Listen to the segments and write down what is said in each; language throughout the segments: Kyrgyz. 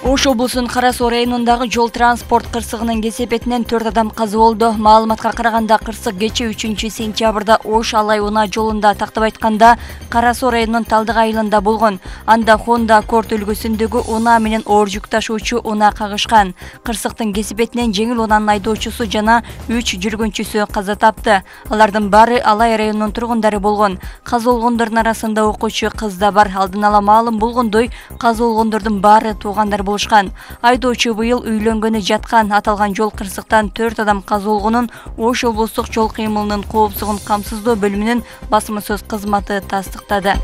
Ош облусунун Кара Суу районундагы жол транспорт кырсыгынын кесепетинен 4 адам каза болду. Маалыматка караганда кырсык кече 3-сентябрда Ош Алай Унаа жолунда тактап айтканда Кара Суу районунун Талдык айылында болгон. Анда Honda Accord үлгүсүндөгү унаа менен оор жүк ташуучу унаа кагышкан. Кырсыктын кесепетинен жеңил унаанын айдоочусу жана 3 жүргүнчүсү каза тапты. Алардын баары Алай районунун тургундары болгон. Каза болгондордун арасында окуучу кыз да бар. Алдын ала маалым болгондой, каза болгондордун баары туугандар болушкан. Айдоочу быйыл үйлөнгөнү жаткан. Аталган жол кырсыктан 4 адам каза болгонун Ош облустук жол кыймылынын коопсуздугун камсыздоо бөлүмүнүн басма сөз кызматы тастыктады.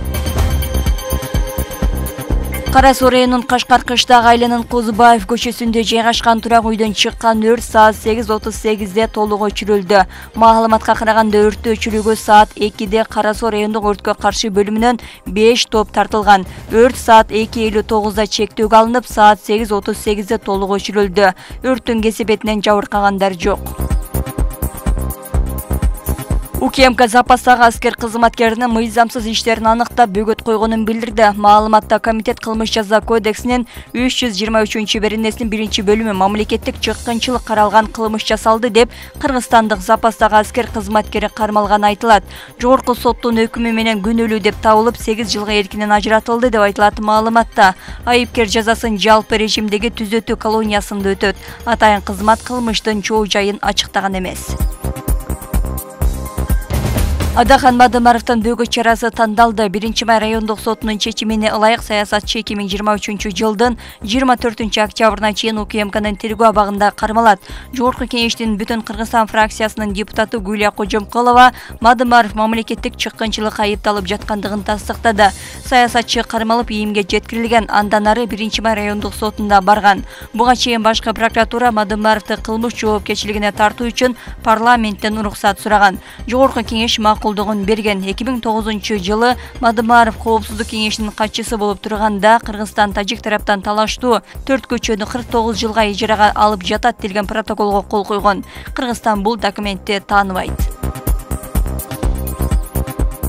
Кара Суу районунун Кашкар кыштак айланын Козубаев көчөсүндө жайгашкан турак үйдөн чыккан өрт саат 8:38 толук өчүрүлдү. Маалыматка караганда өрттү өчүрүүгө саат 2-де Кара Суу райондук өрткө каршы бөлүмүнөн 5 топ тартылган. Өрт саат 2:59 чектөөгө алынып, саат 8:38 толук өчүрүлдү. Өрттүн кесепетинен жабыркагандар жок. УКМК запастагы аскер кызматкеринин мыйзамсыз иштерин аныктап бөгөт койгонун билдирди. Маалыматта Комитет кылмыш жаза кодексинин 323-беренесинин 1-бөлүмү мамлекеттик чыккынчылык каралган кылмыш жасалды деп кыргызстандык запастагы аскер кызматкери кармалганы айтылат. Жогорку соттун өкүмү менен күнөөлүү деп табылып 8 жылга эркинен ажыратылды деп айтылат маалыматта. Айыпкер жазасын жалпы режимдеги түзөтүү колониясында өтөт. Атайын кызмат кылмыштын чоо жайын ачыктаган эмес. Адахан Мадымаровдун бөгөт чарасы тандалды. 1-май райондук сотунун чечимине ылайык саясатчы 2023-жылдын 24-октябрына чейин УКМКнын тергөө абагында кармалат. Жогорку кеңештин Бүтүн Кыргызстан фракциясынын депутаты Гүлия Кожомкулова Мадымаров мамлекеттик чыккынчылыкка айыпталып жаткандыгын тастыктады. Саясатчы кармалып ийимге жеткирилген, андан ары 1-май райондук сотунда барган. Буга чейин башкы прокуратура Мадымаровду кылмыш жоопкерчилигине тартуу үчүн парламенттен уруксат сураган. Жогорку кеңеш макулдугун берген. 2009-жылы Мадымаров коопсуздук кеңешинин катчысы болуп турганда Кыргызстан Тажик тараптан талаштуу 4 көчөнү 49 жылга ижарага алып жатат делген протоколго кол койгон. Кыргызстан бул документти тааныбайт.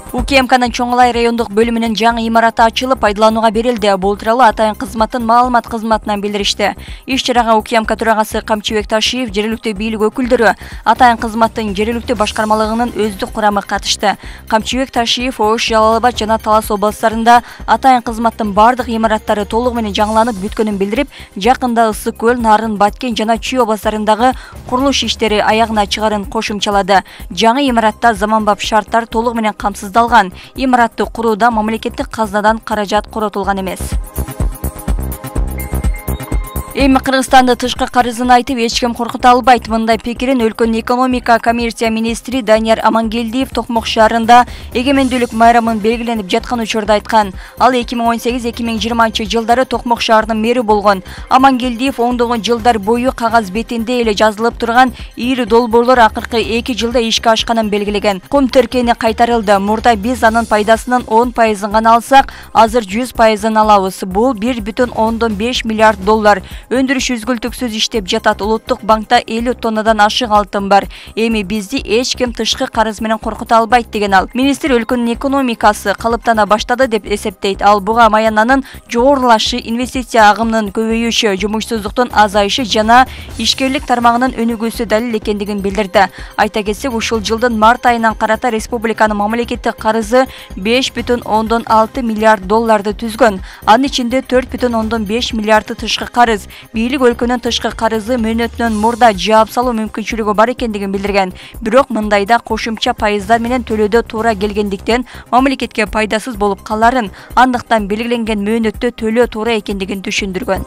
УКМКнын Чоңалай райондук бөлүмүнүн жаңы имараты ачылып пайдаланууга берилди. Бул тууралуу Атайын кызматтын маалымат кызматынан билдиришти. Иш-чарага УКМК төрагасы Камчыбек Ташиев, жергиликтүү бийлик өкүлдөрү, Атайын кызматтын жергиликтүү башкармалыгынын өздүк курамы катышты. Камчыбек Ташиев Ош, Жалал Абад жана Талас областарында Атайын кызматтын бардык имараттары толугу менен жаңыланып бүткөнүн билдирип, жакында Ысык көл, Нарын, Баткен жана Чүй областарындагы курулуш иштери аягына чыгарын кошумчалады. Жаңы имаратта заманбап шарттар толугу менен камсыздалган. Имаратты курууда мамлекеттик казнадан каражат коротулган эмес. Эми Кыргызстанды тышкы карызын айтып эч ким коркута албайт. Мындай пикирин өлкөнүн экономика коммерция министри Данияр Амангелдиев Токмок шаарында эгемендүүлүк майрамын белгиленип жаткан учурда айткан. Ал 2018-2020 жылдары Токмок шаарынын мэри болгон. Амангелдиев оңдогон жылдар бою кагаз бетинде эле жазылып турган ийри долбоорлор акыркы 2 жылда ишке ашканын белгилеген. Кум тиркени кайтарылды. Мурда биз анын пайдасынын 10% гана алсак, азыр 100% алабыз. Бул 1,5 миллиард доллар. Өндүрүш үзгүлтүксүз иштеп жатат. Улуттук банкта 50 тоннадан ашык алтын бар. Эми бизди эч ким тышкы карыз менен коркута албайт деген ал. Министр өлкөнүн экономикасы калыптана баштады деп эсептейт. Ал буга маянанын жогорулашы, инвестиция агымынын көбөйүшү, жумушсуздуктун азайышы жана ишкерлик тармагынын өнүгүүсү далил экендигин билдирди. Айта кетсек, ушул жылдын март айынан карата республиканын мамлекеттик карызы 5,6 миллиард долларды түзгөн. Анын ичинде 4,5 миллиарды тышкы карыз. Бийлик өлкөнүн тышкы карызы мөөнөтүнөн мурда жаап салуу мүмкүнчүлүгү бар экендигин билдирген. Бирок мындайда кошумча пайыздар менен төлөөдө туура келгендиктен мамлекетке пайдасыз болуп каларын, андыктан белгиленген мөөнөттө төлөө туура экендигин түшүндүргөн.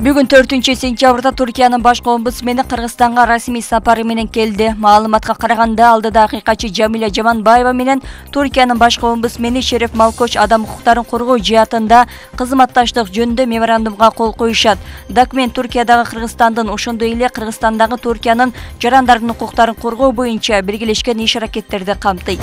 Бүгүн 4-сентябрда Туркиянын башкы омбудсмени Кыргызстанга расмий сапары менен келди. Маалыматка караганда алдыда акыйкатчы Жамиля Жаманбаева менен Туркиянын башкы омбудсмени Шереф Малкоч адам укуктарын коргоо жаатында кызматташтык жөнүндө меморандумга кол коюшат. Документ Туркиядагы Кыргызстандын, ошондой эле Кыргызстандагы Туркиянын жарандарынын укуктарын коргоо боюнча биргелешкен иш-аракеттерди камтыйт.